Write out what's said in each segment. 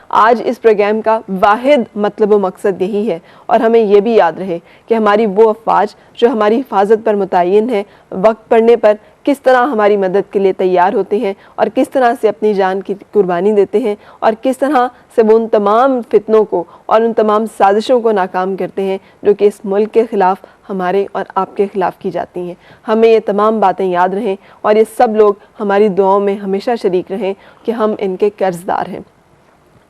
आज इस प्रोग्राम का वाहिद मतलब व मकसद यही है, और हमें ये भी याद रहे कि हमारी वो अफवाज जो हमारी हिफाजत पर मुतय्यन है, वक्त पड़ने पर किस तरह हमारी मदद के लिए तैयार होते हैं और किस तरह से अपनी जान की कुर्बानी देते हैं, और किस तरह से वो उन तमाम फितनों को और उन तमाम साजिशों को नाकाम करते हैं जो कि इस मुल्क के ख़िलाफ़ हमारे और आपके ख़िलाफ़ की जाती हैं। हमें ये तमाम बातें याद रहें और ये सब लोग हमारी दुआओं में हमेशा शरीक रहें कि हम इनके कर्ज़दार हैं।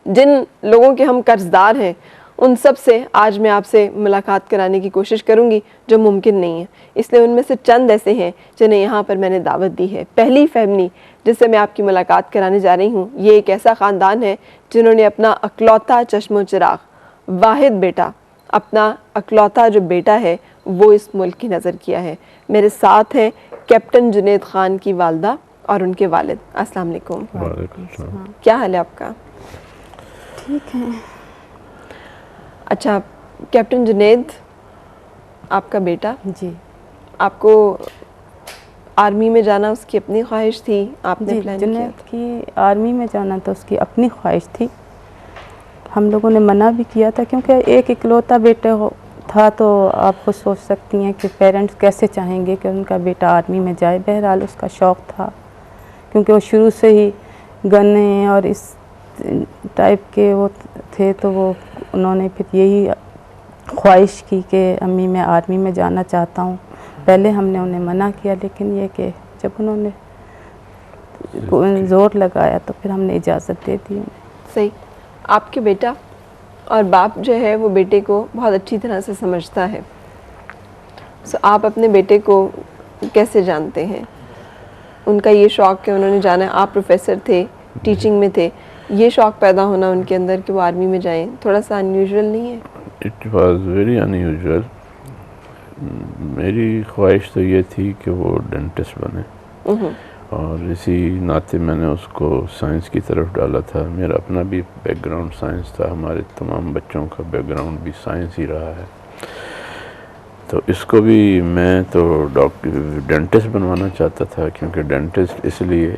जिन लोगों के हम कर्ज़दार हैं उन सब से आज मैं आपसे मुलाकात कराने की कोशिश करूंगी, जो मुमकिन नहीं है, इसलिए उनमें से चंद ऐसे हैं जिन्हें यहाँ पर मैंने दावत दी है। पहली फैमिली जिससे मैं आपकी मुलाकात कराने जा रही हूँ, ये एक ऐसा ख़ानदान है जिन्होंने अपना अकलौता चश्मो चिराग, वाहिद बेटा, अपना अकलौता जो बेटा है वो इस मुल्क की नज़र किया है। मेरे साथ हैं कैप्टन जुनैद ख़ान की वालदा और उनके वालिद। अस्सलाम वालेकुम। क्या हाल है आपका? ठीक है। अच्छा कैप्टन जुनैद, आपका बेटा जी, आपको आर्मी में जाना उसकी अपनी ख्वाहिश थी, आपने प्लान किया? जुनैद की आर्मी में जाना तो उसकी अपनी ख्वाहिश थी। हम लोगों ने मना भी किया था क्योंकि एक इकलौता बेटा था, तो आप खुद सोच सकती हैं कि पेरेंट्स कैसे चाहेंगे कि उनका बेटा आर्मी में जाए। बहरहाल उसका शौक़ था क्योंकि वो शुरू से ही गने और इस टाइप के वो थे, तो वो उन्होंने फिर यही ख्वाहिश की कि अम्मी मैं आर्मी में जाना चाहता हूँ। पहले हमने उन्हें मना किया, लेकिन ये कि जब उन्होंने ज़ोर लगाया तो फिर हमने इजाज़त दे दी उन्हें। सही। आपके बेटा और बाप जो है वो बेटे को बहुत अच्छी तरह से समझता है। सो आप अपने बेटे को कैसे जानते हैं? उनका ये शौक़ कि उन्होंने जाना, आप प्रोफेसर थे, टीचिंग में थे, ये शौक़ पैदा होना उनके अंदर कि वो आर्मी में जाएं, थोड़ा सा अनयूजुअल नहीं है? It was very unusual. मेरी ख्वाहिश तो ये थी कि वो डेंटिस्ट बने, और इसी नाते मैंने उसको साइंस की तरफ डाला था। मेरा अपना भी बैकग्राउंड साइंस था, हमारे तमाम बच्चों का बैकग्राउंड भी साइंस ही रहा है। तो इसको भी मैं तो डेंटिस्ट बनवाना चाहता था, क्योंकि डेंटिस्ट इसलिए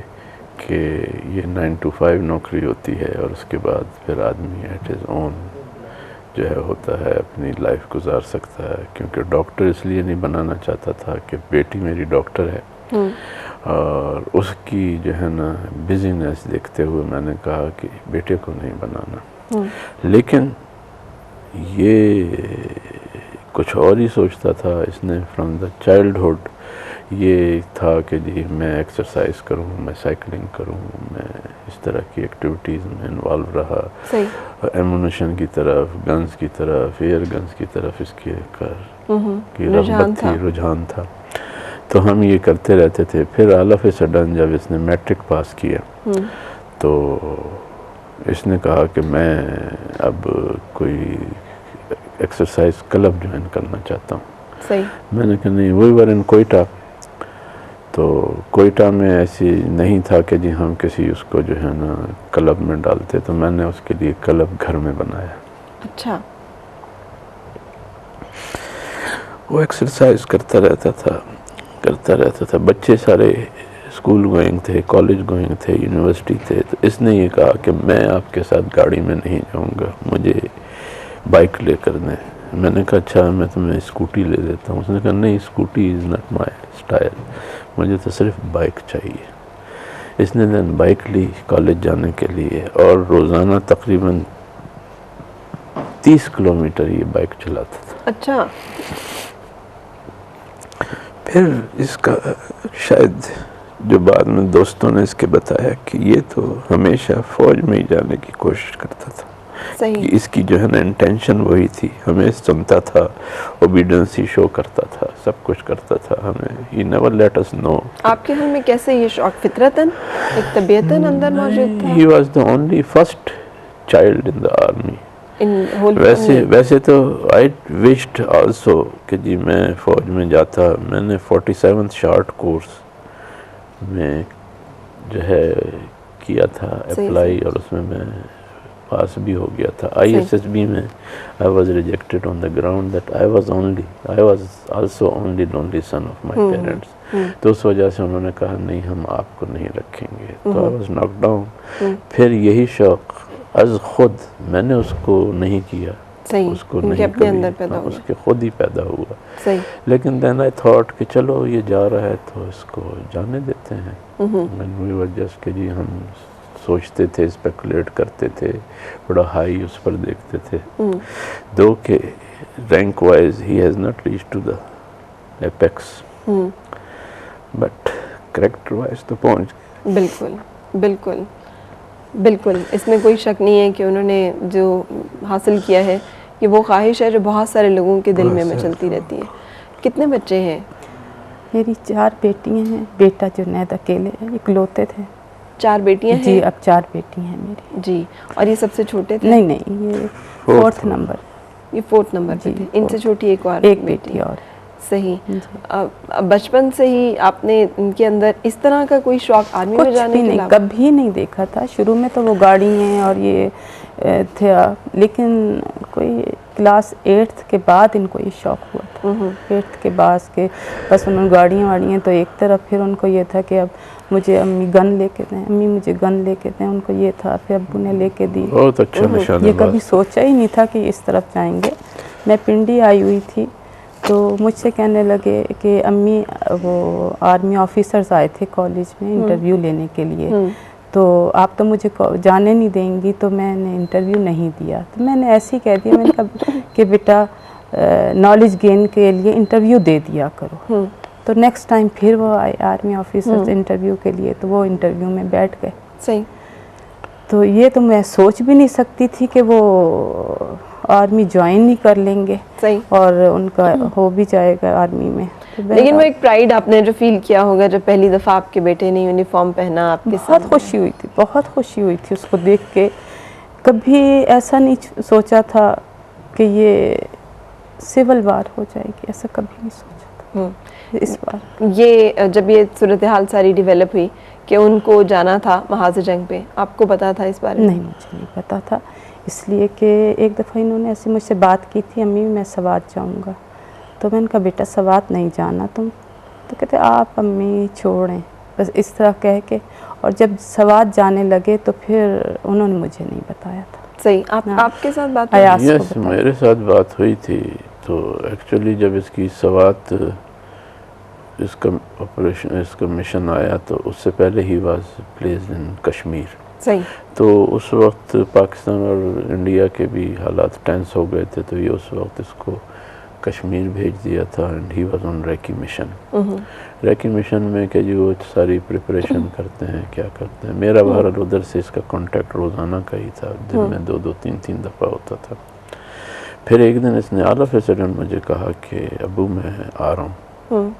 कि ये 9 to 5 नौकरी होती है और उसके बाद फिर आदमी एट इज़ ओन जो है होता है, अपनी लाइफ गुजार सकता है। क्योंकि डॉक्टर इसलिए नहीं बनाना चाहता था कि बेटी मेरी डॉक्टर है, और उसकी जो है ना बिजीनेस देखते हुए मैंने कहा कि बेटे को नहीं बनाना। लेकिन ये कुछ और ही सोचता था इसने। फ्रॉम द चाइल्डहुड ये था कि जी मैं एक्सरसाइज करूं, मैं साइकिलिंग करूं, मैं इस तरह की एक्टिविटीज़ में इन्वॉल्व रहा। एमुनेशन की तरफ, गन्स की तरफ, एयर गन्स की तरफ इसके रुझान था। तो हम ये करते रहते थे। फिर ऑल ऑफ ए सडन जब इसने मैट्रिक पास किया तो इसने कहा कि मैं अब कोई एक्सरसाइज क्लब ज्वाइन करना चाहता हूँ। सही। मैंने कहा नहीं, वी वर इन कोयटा, तो कोयटा में ऐसी नहीं था कि जी हम किसी उसको जो है ना क्लब में डालते, तो मैंने उसके लिए क्लब घर में बनाया। अच्छा। वो एक्सरसाइज करता रहता था। बच्चे सारे स्कूल गोइंग थे, कॉलेज गोइंग थे, यूनिवर्सिटी थे। तो इसने ये कहा कि मैं आपके साथ गाड़ी में नहीं जाऊंगा, मुझे बाइक लेकर दें। मैंने कहा अच्छा मैं तुम्हें स्कूटी ले देता हूँ। उसने कहा नहीं, scooty is not my style, मुझे तो सिर्फ बाइक चाहिए। इसने दिन बाइक ली कॉलेज जाने के लिए, और रोज़ाना तकरीबन 30 किलोमीटर ये बाइक चलाता था। अच्छा। फिर इसका शायद जो बाद में दोस्तों ने इसके बताया कि ये तो हमेशा फ़ौज में ही जाने की कोशिश करता था। सही। कि इसकी जो है ना इंटेंशन वही थी, हमें सुनता था, ओबीडियंस ही शो करता था, सब कुछ करता था हमें। ही नेवर लेट अस नो। आपके घर में कैसे ये शौक फितरतन, एक तबीयतन अंदर मौजूद था? He was the only first child in the army. वैसे तो आई विश्ड आल्सो कि जी मैं फ़ौज में जाता। मैंने 47th शॉर्ट कोर्स में जो है किया था अप्लाई, और उसमें मैं पास भी हो गया था। ISSB में I was rejected on the ground that I was also only lonely son of my parents. तो उस वजह से उन्होंने कहा नहीं, हम आपको नहीं रखेंगे। तो आई वॉज नॉक डाउन। फिर यही शौक़ अज खुद मैंने उसको नहीं किया, सही, उसको उनके नहीं अपने कभी, अंदर पैदा हाँ, हुआ। उसके खुद ही पैदा हुआ। सही। लेकिन देन आई थॉट कि चलो ये जा रहा है तो इसको जाने देते हैं। मैंने वजह के जी हम सोचते थे, स्पेकुलेट करते थे, बड़ा हाई उस पर देखते थे, दो के rank wise he has not reach to the apex, but character wise तो पहुंच गए। बिल्कुल बिल्कुल बिल्कुल, इसमें कोई शक नहीं है कि उन्होंने जो हासिल किया है कि वो ख्वाहिश है जो बहुत सारे लोगों के दिल में मचलती रहती है। कितने बच्चे हैं? मेरी 4 बेटियां हैं, बेटा जुनैद अकेले हैं, इकलौते थे। 4 बेटियां हैं? जी, अब 4 बेटी हैं मेरी। जी, और ये सबसे छोटे थे? नहीं नहीं, ये 4th नंबर। ये 4th नंबर पे जी, थे। इनसे छोटी एक और एक बेटी और। सही। बचपन से ही आपने इनके अंदर इस तरह का कोई शौक आर्मी में जाने भी के नहीं, अलावा? कभी नहीं देखा था। शुरू में तो वो गाड़ियाँ और ये थे, लेकिन कोई क्लास 8th के बाद इनको ये शौक हुआ था। 8th के बाद के बस उन्होंने गाड़ियाँ वाड़ियाँ तो एक तरफ, फिर उनको ये था कि अब मुझे अम्मी गन लेके दें, अम्मी मुझे गन लेके दें, उनको ये था। फिर अब्बू ने लेके दी। बहुत अच्छा निशान। ये कभी सोचा ही नहीं था कि इस तरफ जाएंगे। मैं पिंडी आई हुई थी तो मुझसे कहने लगे कि अम्मी वो आर्मी ऑफिसर्स आए थे कॉलेज में इंटरव्यू लेने के लिए, तो आप तो मुझे जाने नहीं देंगी, तो मैंने इंटरव्यू नहीं दिया। तो मैंने ऐसे ही कह दिया, मैंने कहा कि बेटा नॉलेज गेन के लिए इंटरव्यू दे दिया करो। तो नेक्स्ट टाइम फिर वो आए आर्मी ऑफिसर्स इंटरव्यू के लिए, तो वो इंटरव्यू में बैठ गए। सही। तो ये तो मैं सोच भी नहीं सकती थी कि वो आर्मी ज्वाइन नहीं कर लेंगे। सही। और उनका हो भी जाएगा आर्मी में। तो लेकिन वो एक प्राइड आपने जो फील किया होगा जब पहली दफ़ा आपके बेटे ने यूनिफॉर्म पहना आपके साथ? बहुत खुशी हुई थी, बहुत खुशी हुई थी उसको देख के। कभी ऐसा नहीं सोचा था कि ये सिविल वार हो जाएगी, ऐसा कभी नहीं सोचा था। इस बार ये जब ये सूरत हाल सारी डेवलप हुई कि उनको जाना था महाज जंग पे, आपको पता था इस बारे में? नहीं, मुझे नहीं पता था, इसलिए कि एक दफ़ा इन्होंने ऐसे मुझसे बात की थी, अम्मी मैं सवात जाऊंगा। तो मैंने कहा बेटा सवात नहीं जाना तुम। तो कहते आप अम्मी छोड़ें, बस इस तरह कह के। और जब सवात जाने लगे तो फिर उन्होंने मुझे नहीं बताया था। सही। आपके साथ बात हुई? यस, मेरे साथ बात हुई थी। तो एक्चुअली जब इसकी सवात, इसका ऑपरेशन, इसका मिशन आया, तो उससे पहले he was placed in Kashmir. सही। तो उस वक्त पाकिस्तान और इंडिया के भी हालात टेंस हो गए थे, तो ये उस वक्त इसको कश्मीर भेज दिया था and he was on recce mission. Recce mission में कि जी वो सारी प्रिपरेशन करते हैं, क्या करते हैं। मेरा बहरहाल उधर से इसका कांटेक्ट रोज़ाना का ही था, दिन में 2-2, 3-3 दफ़ा होता था। फिर एक दिन इसने ऑल ऑफ अ सडन मुझे कहा कि अबू मैं आ रहा हूँ।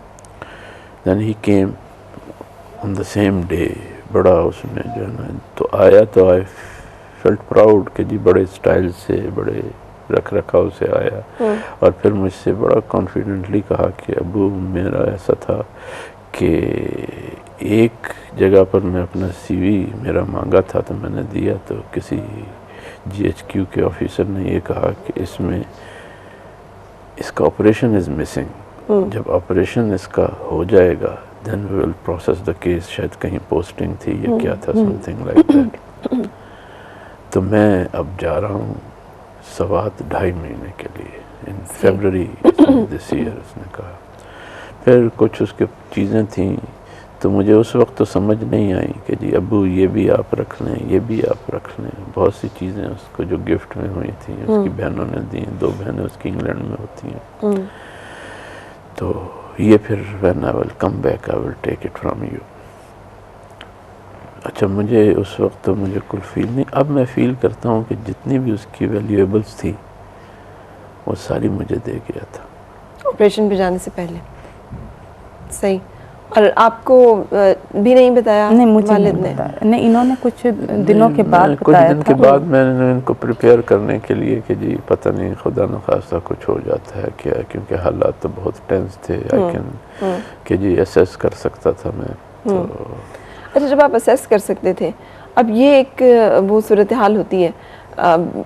Then he came on the same day, बड़ा उसमें जो है ना, तो आया तो आई फेल्ट प्राउड कि जी बड़े स्टाइल से, बड़े रख रखाव से आया। और फिर मुझसे बड़ा कॉन्फिडेंटली कहा कि अबू मेरा ऐसा था कि एक जगह पर मैं अपना CV मेरा मांगा था, तो मैंने दिया, तो किसी GHQ के ऑफिसर ने ये कहा कि इसमें इसका ऑपरेशन इज़ मिसिंग। जब ऑपरेशन इसका हो जाएगा then we will process the case. शायद कहीं पोस्टिंग थी या क्या था, समथिंग लाइक दैट। तो मैं अब जा रहा हूँ सवात 2.5 महीने के लिए, इन फरवरी दिस ईयर उसने कहा। फिर कुछ उसके चीज़ें थीं, तो मुझे उस वक्त तो समझ नहीं आई कि जी अबू ये भी आप रख लें, ये भी आप रख लें। बहुत सी चीज़ें उसको जो गिफ्ट में हुई थी, उसकी बहनों ने दी, 2 बहनें उसकी इंग्लैंड में होती हैं। तो ये फिर when I will come back I will take it from you. अच्छा, मुझे उस वक्त तो मुझे कुछ फील नहीं, अब मैं फील करता हूँ कि जितनी भी उसकी वैल्यूएबल्स थी वो सारी मुझे दे गया था ऑपरेशन पे जाने से पहले। सही। और आपको भी नहीं बताया? नहीं, मुझे वालिद नहीं ने? बताया। नहीं, इन्होंने कुछ दिनों के बाद कुछ बताया दिन था। के बाद मैंने इनको प्रिपेयर करने के लिए कि जी पता नहीं खुदा न खास्ता कुछ हो जाता है क्या, क्योंकि हालात तो बहुत टेंस थे। आई कैन कि जी असेस कर सकता था मैं। तो अच्छा, जब आप असेस कर सकते थे, अब ये एक वो सूरत हाल होती है,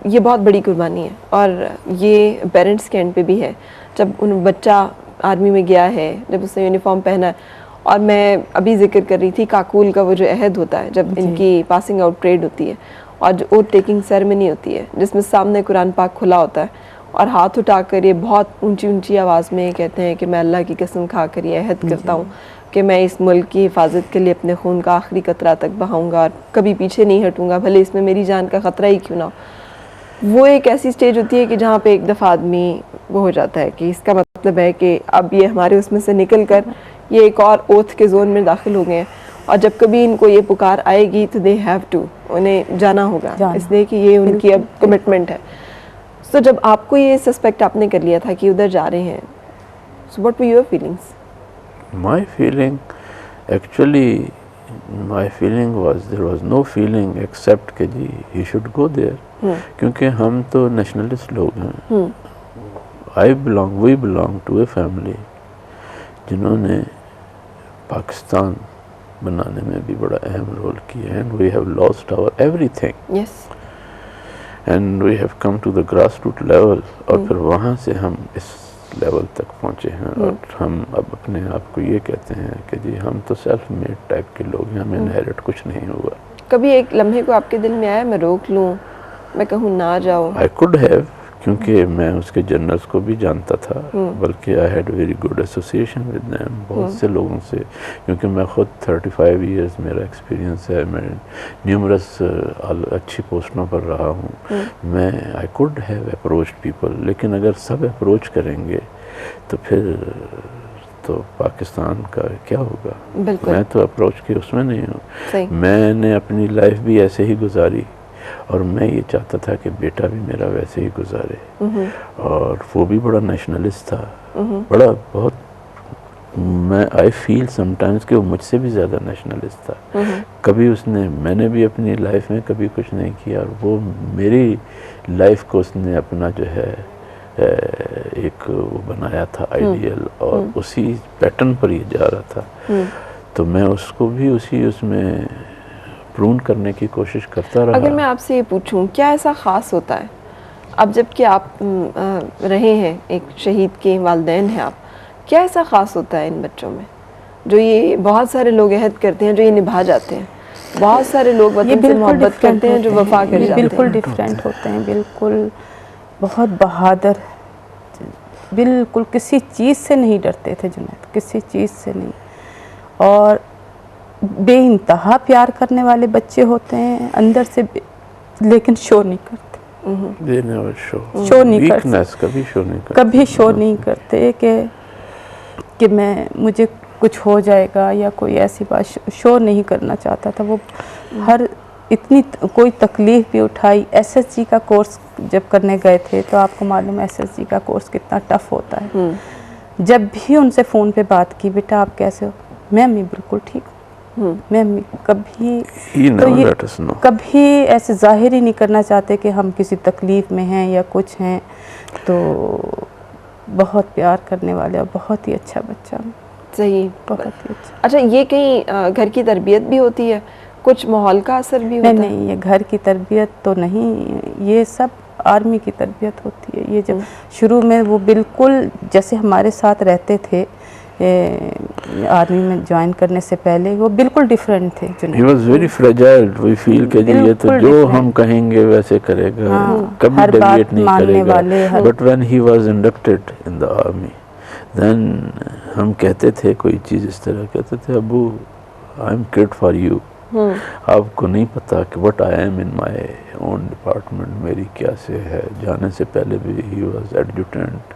ये बहुत बड़ी कुर्बानी है और ये पेरेंट्स के एंड पे भी है। जब उन बच्चा आर्मी में गया है, जब उसने यूनिफॉर्म पहना है, और मैं अभी जिक्र कर रही थी काकूल का वो जो अहद होता है जब इनकी पासिंग आउट परेड होती है, और जो ओथ टेकिंग सेरेमनी होती है जिसमें सामने कुरान पाक खुला होता है और हाथ उठाकर ये बहुत ऊंची ऊंची आवाज़ में कहते हैं कि मैं अल्लाह की कसम खाकर ये अहद करता हूँ कि मैं इस मुल्क की हिफाजत के लिए अपने खून का आखिरी कतरा तक बहाऊंगा और कभी पीछे नहीं हटूंगा, भले इसमें मेरी जान का ख़तरा ही क्यों ना हो। वो एक ऐसी स्टेज होती है कि जहाँ पे एक दफ़ा आदमी वो हो जाता है कि इसका मतलब है कि अब ये हमारे उसमें से निकल कर ये एक और ओथ के जोन में दाखिल हो गए हैं और जब कभी इनको ये पुकार आएगी तो दे हैव टू, उन्हें जाना होगा, इसलिए कि ये उनकी अब कमिटमेंट है। तो जब आपको ये सस्पेक्ट आपने कर लिया था कि उधर जा रहे हैं, so what were your feelings? My feeling, actually, my feeling was there was no feeling except कि जी he should go there, क्योंकि हम तो नेशनलिस्ट लोग हैं। we belong to a family जिन्होंने पाकिस्तान बनाने में भी बड़ा अहम रोल किया है, and we have lost our everything. Yes. And we have come to the grassroots level, और फिर वहाँ से हम इस लेवल तक पहुँचे हैं और हम अब अपने आप को ये कहते हैं कि जी हम तो सेल्फ मेड टाइप के लोग हैं, हमें इनहेरिट कुछ नहीं हुआ। कभी एक लम्हे को आपके दिल में आया मैं रोक लूँ, मैं कहूँ ना जाओ? आई कुड हैव, क्योंकि मैं उसके जनरल्स को भी जानता था, बल्कि I had very good association with them, बहुत से लोगों से, क्योंकि मैं खुद 35 इयर्स मेरा एक्सपीरियंस है, मैं न्यूमरस अच्छी पोस्टों पर रहा हूँ। मैं I could have approached people, लेकिन अगर सब अप्रोच करेंगे तो फिर तो पाकिस्तान का क्या होगा? मैं तो अप्रोच के उसमें नहीं हूँ। मैंने अपनी लाइफ भी ऐसे ही गुजारी और मैं ये चाहता था कि बेटा भी मेरा वैसे ही गुजारे, और वो भी बड़ा नेशनलिस्ट था, बड़ा बहुत, मैं आई फील समटाइम्स कि वो मुझसे भी ज़्यादा नेशनलिस्ट था। कभी मैंने भी अपनी लाइफ में कभी कुछ नहीं किया और वो मेरी लाइफ को उसने अपना जो है एक वो बनाया था आइडियल, और उसी पैटर्न पर ये जा रहा था। तो मैं उसको भी उसमें प्रून करने की कोशिश करता रहा। अगर मैं आपसे ये पूछूं, क्या ऐसा ख़ास होता है अब जबकि आप रहे हैं, एक शहीद के वालिदैन हैं आप, क्या ऐसा ख़ास होता है इन बच्चों में जो ये बहुत सारे लोग अहद करते हैं जो ये निभा जाते हैं, बहुत सारे लोग वतन से मोहब्बत करते हैं जो वफा कर जाते हैं? बिल्कुल डिफरेंट होते हैं, बिल्कुल बहुत बहादुर, बिल्कुल किसी चीज़ से नहीं डरते थे जुनैद, किसी चीज़ से नहीं, और बेइंतहा प्यार करने वाले बच्चे होते हैं अंदर से, लेकिन शो नहीं करते। शो नहीं करते, कभी शो नहीं करते कि मुझे कुछ हो जाएगा या कोई ऐसी बात, शो नहीं करना चाहता था वो। हर इतनी कोई तकलीफ़ भी उठाई। एसएसजी का कोर्स जब करने गए थे तो आपको मालूम है एसएसजी का कोर्स कितना टफ़ होता है। जब भी उनसे फ़ोन पे बात की, बेटा आप कैसे हो, मैं अम्मी बिल्कुल ठीक हूँ, मैं अम्मी, कभी तो ये कभी ऐसे जाहिर ही नहीं करना चाहते कि हम किसी तकलीफ़ में हैं या कुछ हैं। तो बहुत प्यार करने वाले और बहुत ही अच्छा बच्चा, सही, बहुत ही अच्छा। अच्छा, ये कहीं घर की तरबियत भी होती है, कुछ माहौल का असर भी होता है? नहीं, ये घर की तरबियत तो नहीं, ये सब आर्मी की तरबियत होती है। ये जब शुरू में वो बिल्कुल जैसे हमारे साथ रहते थे आर्मी में ज्वाइन करने से पहले, वो बिल्कुल डिफरेंट थे। He was very fragile, we feel कि ये तो जो हम कहेंगे वैसे करेगा, कभी डेविएट नहीं करेगा। But when he was inducted in the army, then हम कहते थे कोई चीज़ इस तरह कहते थे, Abu I am kid for you, आपको नहीं पता कि what I am in my own department, मेरी क्या से है। जाने से पहले भी ही वाज एडजुटेंट,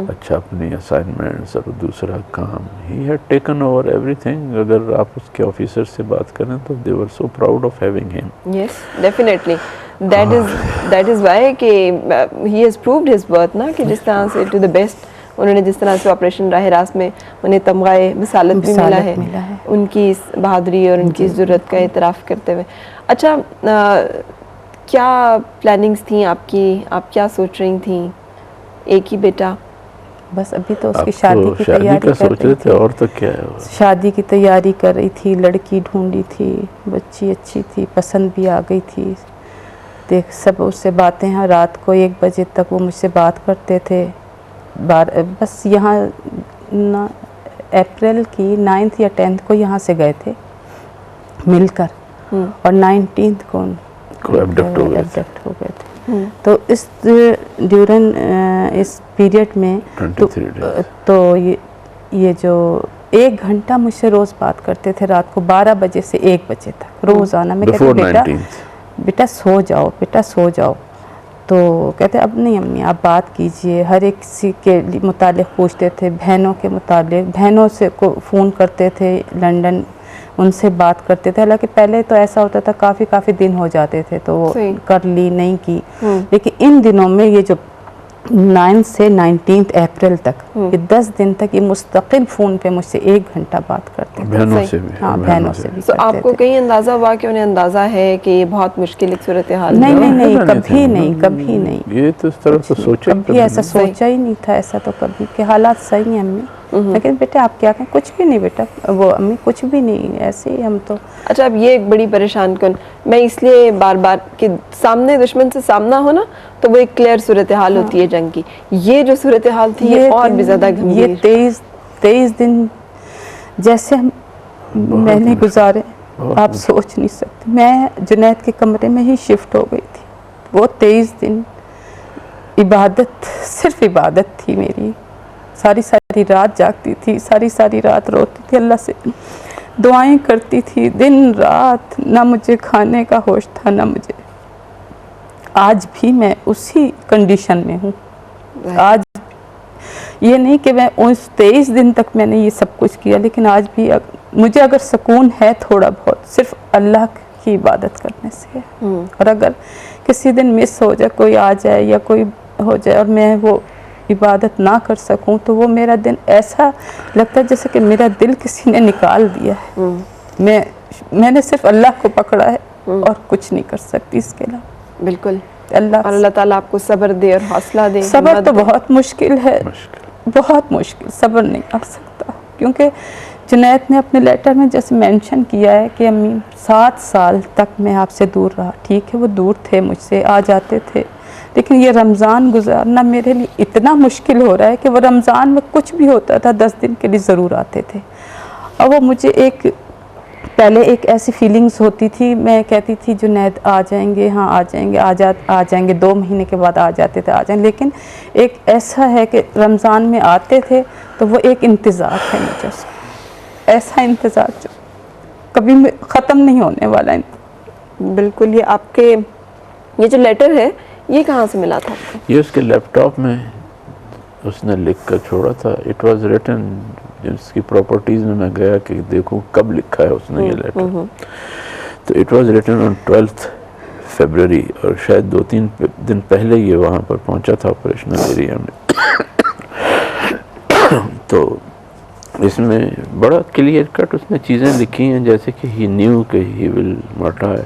अच्छा अपनी असाइनमेंट्स और दूसरा काम, he had taken over everything. अगर आप उसके ऑफिसर से बात करें तो they were so proud of having him. Yes, definitely, that is why कि he has proved his worth ना, कि जिस तरह से टू द बेस्ट उन्होंने जिस तरह से ऑपरेशन राह रास्त में उन्हें तमगाए मिसालत भी मिला है उनकी इस बहादुरी और उनकी इस ज़रूरत का एतराफ़ करते हुए। अच्छा, क्या प्लानिंग्स थी आपकी, आप क्या सोच रही थी? एक ही बेटा? बस अभी तो उसकी शादी की तैयारी कर रही थी। और तो क्या है, शादी की तैयारी कर रही थी, लड़की ढूंढी थी, बच्ची अच्छी थी, पसंद भी आ गई थी। देख सब उससे बातें हैं, रात को 1 बजे तक वो मुझसे बात करते थे। बस यहाँ ना अप्रैल की 9th या 10th को यहाँ से गए थे मिलकर, और 19th को abduct हो गए थे। abduct हो गए थे। तो इस ड्यूरन इस पीरियड में 23 days। तो ये जो 1 घंटा मुझसे रोज़ बात करते थे, रात को 12 बजे से 1 बजे तक रोज़ाना। मैं कहती Before बेटा 19th। बेटा सो जाओ, बेटा सो जाओ। तो कहते अब नहीं अम्मी आप बात कीजिए। हर एक किसी के मुतालिक पूछते थे, बहनों के मुतालिक, बहनों से को फ़ोन करते थे लंदन, उनसे बात करते थे। हालांकि पहले तो ऐसा होता था काफ़ी दिन हो जाते थे तो वो सही। कर ली नहीं की, लेकिन इन दिनों में ये जो 9 से 19 अप्रैल तक ये 10 दिन तक ये मुस्तकिल फ़ोन पे मुझसे 1 घंटा बात करते थे। बहनों से भी। हाँ बहनों से भी तो करते आपको थे। कहीं अंदाजा हुआ कि उन्हें अंदाजा है कि ये बहुत मुश्किल एक सूरत हाल नहीं है? नहीं नहीं, पता कभी था। नहीं, कभी नहीं। ये तो इस तरफ तो सोचा ही कभी ऐसा नहीं। सोचा ही नहीं था, ऐसा तो कभी के हालात सही हैं अम्मी। लेकिन बेटा आप क्या कहें, कुछ भी नहीं बेटा, वो अम्मी कुछ भी नहीं, ऐसे ही हम तो। अच्छा, अब ये एक बड़ी परेशान कन मैं इसलिए बार बार कि सामने दुश्मन से सामना हो ना तो वो एक क्लियर सूरत हाल होती है जंग की। ये जो सूरत हाल थी ये और भी ज़्यादा ये गंभीर। 23 दिन जैसे हम मैंने गुजारे आप सोच नहीं सकते। मैं जुनैद के कमरे में ही शिफ्ट हो गई थी। वो 23 दिन इबादत, सिर्फ इबादत थी मेरी। सारी रात जागती थी, सारी रात रोती थी, अल्लाह से दुआएं करती थी दिन रात। ना मुझे खाने का होश था ना मुझे। आज भी मैं उसी कंडीशन में हूँ। आज ये नहीं कि मैं उस 23 दिन तक मैंने ये सब कुछ किया, लेकिन आज भी मुझे अगर सुकून है थोड़ा बहुत सिर्फ अल्लाह की इबादत करने से है। और अगर किसी दिन मिस हो जाए, कोई आ जाए या कोई हो जाए और मैं वो इबादत ना कर सकूं तो वो मेरा दिन ऐसा लगता है जैसे कि मेरा दिल किसी ने निकाल दिया है। मैंने सिर्फ अल्लाह को पकड़ा है और कुछ नहीं कर सकती इसके अलावा। बिल्कुल। अल्लाह और अल्लाह ताला आपको सब्र दे और हौसला दे। सब्र तो बहुत मुश्किल है, बहुत मुश्किल, सब्र नहीं कर सकता। क्योंकि जुनैद ने अपने लेटर में जैसे मेंशन किया है कि अम्मी 7 साल तक मैं आपसे दूर रहा। ठीक है वो दूर थे मुझसे, आ जाते थे, लेकिन ये रमज़ान गुजारना मेरे लिए इतना मुश्किल हो रहा है कि वो रमज़ान में कुछ भी होता था 10 दिन के लिए ज़रूर आते थे। और वो मुझे पहले एक ऐसी फीलिंग्स होती थी, मैं कहती थी जुनैद आ जाएंगे, हाँ आ जाएंगे, आ जाएंगे, 2 महीने के बाद आ जाते थे, आ जाएंगे। लेकिन एक ऐसा है कि रमज़ान में आते थे तो वो एक इंतज़ार है मुझे, ऐसा इंतज़ार जो कभी ख़त्म नहीं होने वाला। बिल्कुल। ये जो लेटर है ये कहाँ से मिला था? ये उसके लैपटॉप में उसने लिख कर छोड़ा था। इट वाज रिटन, जिसकी प्रॉपर्टीज में मैं गया कि देखूं कब लिखा है उसने ये लेटर। तो इट वाज रिटन ऑन 12 फरवरी और शायद 2-3 दिन पहले ये वहाँ पर पहुँचा था ऑपरेशनल एरिया में। तो इसमें बड़ा क्लियर कट उसने चीज़ें लिखी हैं जैसे कि ही न्यू कि ही विल नॉट डाई।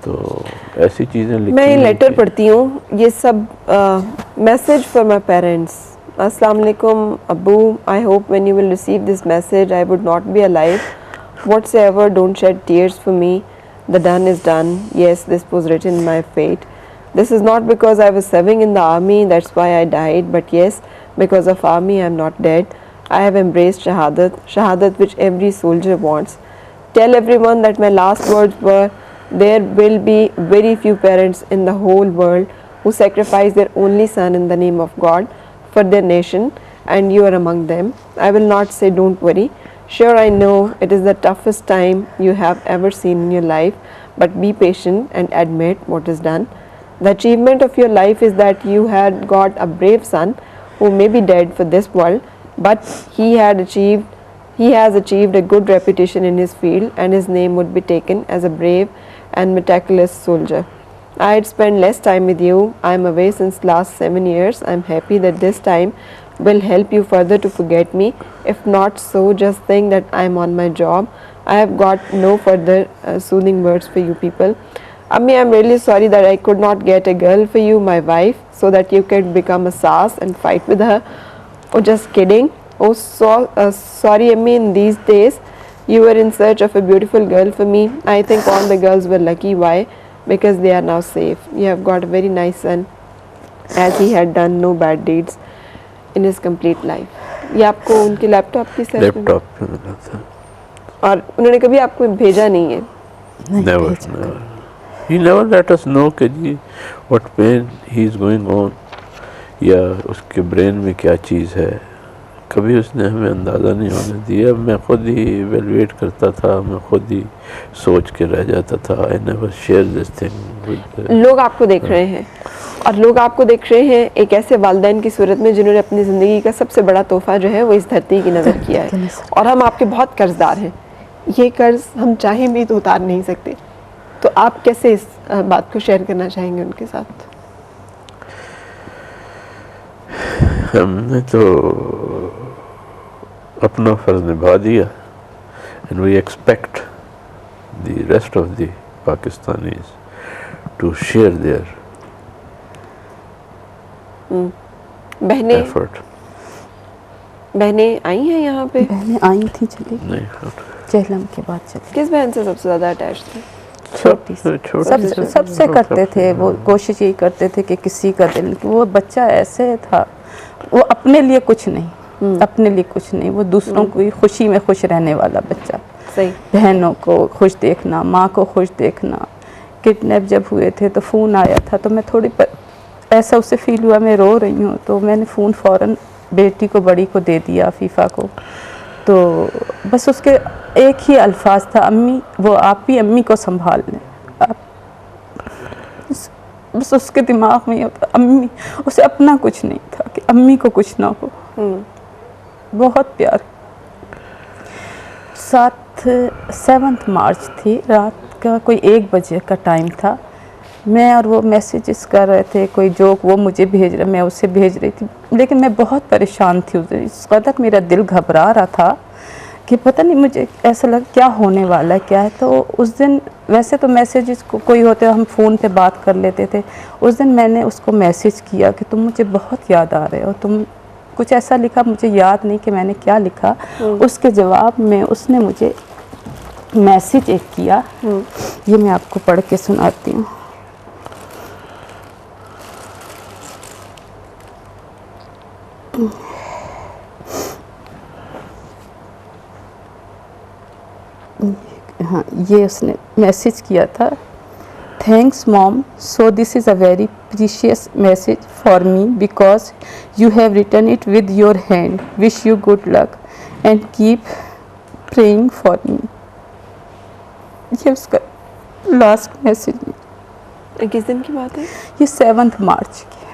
तो ऐसी चीज़ें लिखी। मैं ये लेटर पढ़ती हूँ, ये सब मैसेज फॉर माई पेरेंट्स। अस्सलाम वालेकुम अब्बू, I hope when you will receive this message I would not be alive whatsoever, don't shed tears for me, the done is done, yes this was written in my fate, this is not because I was serving in the army, that's why I died, but yes because of army I am not dead, I have embraced shahadat which every soldier wants. Tell everyone that my last words were, there will be very few parents in the whole world who sacrifice their only son in the name of God for their nation, and you are among them. I will not say don't worry. Sure, I know it is the toughest time you have ever seen in your life, but be patient and admit what is done. The achievement of your life is that you had got a brave son who may be dead for this world, but he has achieved a good reputation in his field, and his name would be taken as a brave and meticulous soldier. I had spent less time with you. I am away since last 7 years. I am happy that this time will help you further to forget me. If not so, just think that I am on my job. I have got no further soothing words for you people. Ammi, I am really sorry that I could not get a girl for you, my wife, so that you could become a sass and fight with her. Oh, just kidding. Oh, sorry Ammi, in these days you were in search of a beautiful girl for me. I think all the girls were lucky. Why? Because they are now safe. You have got a very nice son, as he had done no bad deeds in his complete life. ये आपको उनके laptop की set laptop पे मिला था और उन्होंने कभी आपको भेजा नहीं है? Never. He never let us know कि जी what pain he is going on या उसके ब्रेन में क्या चीज़ है, कभी उसने हमें अंदाज़ा नहीं होने दिया। मैं ख़ुद ही एवेलुएट करता था, मैं ख़ुद ही सोच के रह जाता था। I never share this thing with. लोग आपको देख रहे हैं और लोग आपको देख रहे हैं एक ऐसे वालिदैन की सूरत में जिन्होंने अपनी ज़िंदगी का सबसे बड़ा तोहफ़ा जो है वो इस धरती की नज़र किया है, और हम आपके बहुत कर्जदार हैं। ये कर्ज हम चाहें भी तो उतार नहीं सकते, तो आप कैसे इस बात को शेयर करना चाहेंगे उनके साथ? हमने तो अपना फ़र्ज़ निभा दिया, and we expect the rest of the Pakistanis to share their बहनें एफर्ट। बहनें आई हैं यहाँ पे? बहनें आई थी, चली नहीं, चहलम के बाद चली। किस बहन से सबसे ज़्यादा अटैच थे? छोटी सी सबसे करते थे वो, कोशिश यही करते थे कि किसी का दिल, वो बच्चा ऐसे था, वो अपने लिए कुछ नहीं, अपने लिए कुछ नहीं, वो दूसरों की खुशी में खुश रहने वाला बच्चा। सही। बहनों को खुश देखना, माँ को खुश देखना। किडनैप जब हुए थे तो फ़ोन आया था, तो मैं थोड़ी ऐसा उसे फील हुआ मैं रो रही हूँ, तो मैंने फ़ोन फ़ौरन बेटी को, बड़ी को दे दिया, फीफा को। तो बस उसके एक ही अल्फाज था, अम्मी, वो आप ही अम्मी को संभाल लें आप। बस उसके दिमाग में ये होता, अम्मी, उसे अपना कुछ नहीं था कि अम्मी को कुछ ना हो। बहुत प्यार। 7 मार्च थी, रात का कोई 1 बजे का टाइम था। मैं और वो मैसेजेस कर रहे थे, कोई जोक वो मुझे भेज रहा, मैं उसे भेज रही थी, लेकिन मैं बहुत परेशान थी उस दिन। इस कदर मेरा दिल घबरा रहा था कि पता नहीं, मुझे ऐसा लगा क्या होने वाला है, क्या है। तो उस दिन वैसे तो मैसेजेस कोई होते हम फ़ोन पे बात कर लेते थे, उस दिन मैंने उसको मैसेज किया कि तुम मुझे बहुत याद आ रहे हो, तुम कुछ ऐसा लिखा, मुझे याद नहीं कि मैंने क्या लिखा। उसके जवाब में उसने मुझे मैसेज एक किया, ये मैं आपको पढ़ के सुनाती हूँ। हाँ, ये उसने मैसेज किया था, thanks mom, so this is a very precious message for me because you have written it with your hand, wish you good luck and keep praying for me. ये उसका लास्ट मैसेज। किस दिन की बात है ये? 7 मार्च की,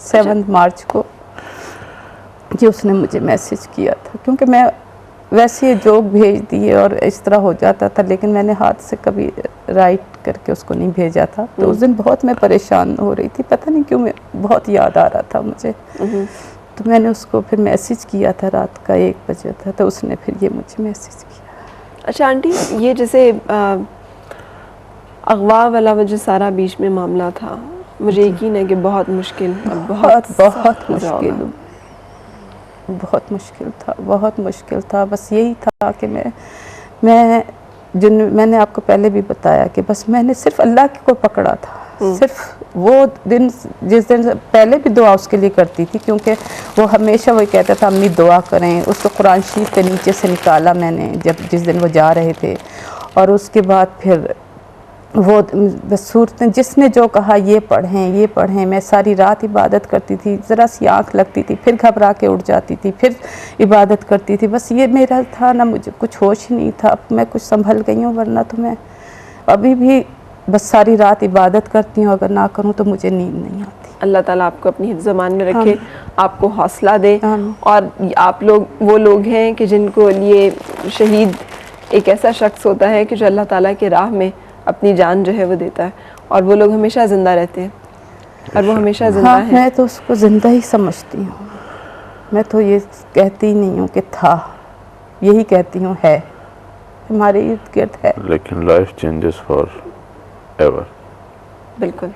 7 मार्च को ये उसने मुझे मैसेज किया था, क्योंकि मैं वैसे ये जोक भेज दिए और इस तरह हो जाता था, लेकिन मैंने हाथ से कभी राइट करके उसको नहीं भेजा था। तो उस दिन बहुत मैं परेशान हो रही थी, पता नहीं क्यों, मैं बहुत याद आ रहा था मुझे। तो मैंने उसको फिर मैसेज किया था, रात का 1 बजे था, तो उसने फिर ये मुझे मैसेज किया। अच्छा आंटी, ये जैसे अगवा वाला वो जो सारा बीच में मामला था, मुझे यकीन है कि बहुत मुश्किल, बहुत मुश्किल था। बस यही था कि मैंने आपको पहले भी बताया कि बस मैंने सिर्फ अल्लाह को पकड़ा था। सिर्फ वो दिन, जिस दिन पहले भी दुआ उसके लिए करती थी, क्योंकि वो हमेशा वही कहता था अम्मी दुआ करें। उसको कुरान शरीफ के नीचे से निकाला मैंने जिस दिन वो जा रहे थे, और उसके बाद फिर वो बस सूरतें, जिसने जो कहा ये पढ़ें, मैं सारी रात इबादत करती थी, ज़रा सी आँख लगती थी, फिर घबरा के उठ जाती थी, फिर इबादत करती थी। बस ये मेरा था ना, मुझे कुछ होश ही नहीं था। अब मैं कुछ संभल गई हूँ, वरना तो मैं अभी भी बस सारी रात इबादत करती हूँ, अगर ना करूँ तो मुझे नींद नहीं आती। अल्लाह ताला आपको अपनी हिफ्ज़ ज़मान में रखे, आपको हौसला दे। और आप लोग वो लोग हैं कि जिनको लिए शहीद एक ऐसा शख्स होता है कि जो अल्लाह ताला के राह में अपनी जान जो है वो देता है, और वो लोग हमेशा ज़िंदा रहते हैं, और वो हमेशा ज़िंदा है। मैं तो उसको ज़िंदा ही समझती हूँ। मैं तो ये कहती ही नहीं हूँ कि था, यही कहती हूँ है, हमारे इर्द गिर्द है। लेकिन लाइफ चेंजेस फॉर एवर। बिल्कुल,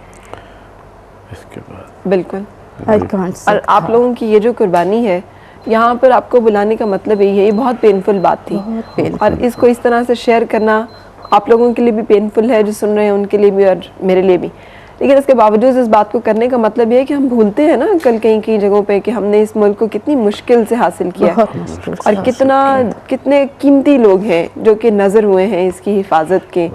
इसके बाद बिल्कुल। और आप लोगों की ये जो कुर्बानी है, यहाँ पर आपको बुलाने का मतलब यही है, ये बहुत पेनफुल बात थी, और इसको इस तरह से शेयर करना आप लोगों के लिए भी पेनफुल है जो सुन रहे हैं, उनके लिए भी और मेरे लिए भी। लेकिन इसके बावजूद इस बात को करने का मतलब ये है कि हम भूलते हैं ना कल कहीं कहीं जगहों पे कि हमने इस मुल्क को कितनी मुश्किल से हासिल किया है बहुत मुश्किल से और कितने कीमती लोग हैं जो कि नज़र हुए हैं इसकी हिफाजत के,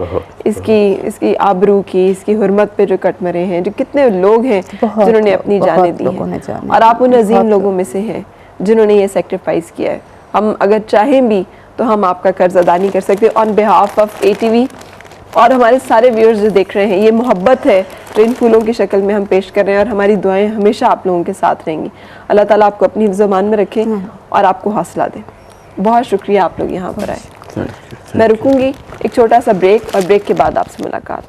इसकी आबरू की, इसकी हुर्मत पे जो कट मरे हैं, जो कितने लोग हैं जिन्होंने अपनी जानें दी हैं और आप उन अजीम लोगों में से हैं जिन्होंने ये सेक्रीफाइस किया है। हम अगर चाहें भी तो हम आपका कर्ज अदा नहीं कर सकते। ऑन बिहाफ ऑफ ATV और हमारे सारे व्यूअर्स जो देख रहे हैं, ये मोहब्बत है जो इन फूलों की शक्ल में हम पेश कर रहे हैं और हमारी दुआएं हमेशा आप लोगों के साथ रहेंगी। अल्लाह ताला आपको अपनी ज़बान में रखे और आपको हौसला दे। बहुत शुक्रिया आप लोग यहाँ पर आए। मैं रुकूंगी, एक छोटा सा ब्रेक और ब्रेक के बाद आपसे मुलाकात।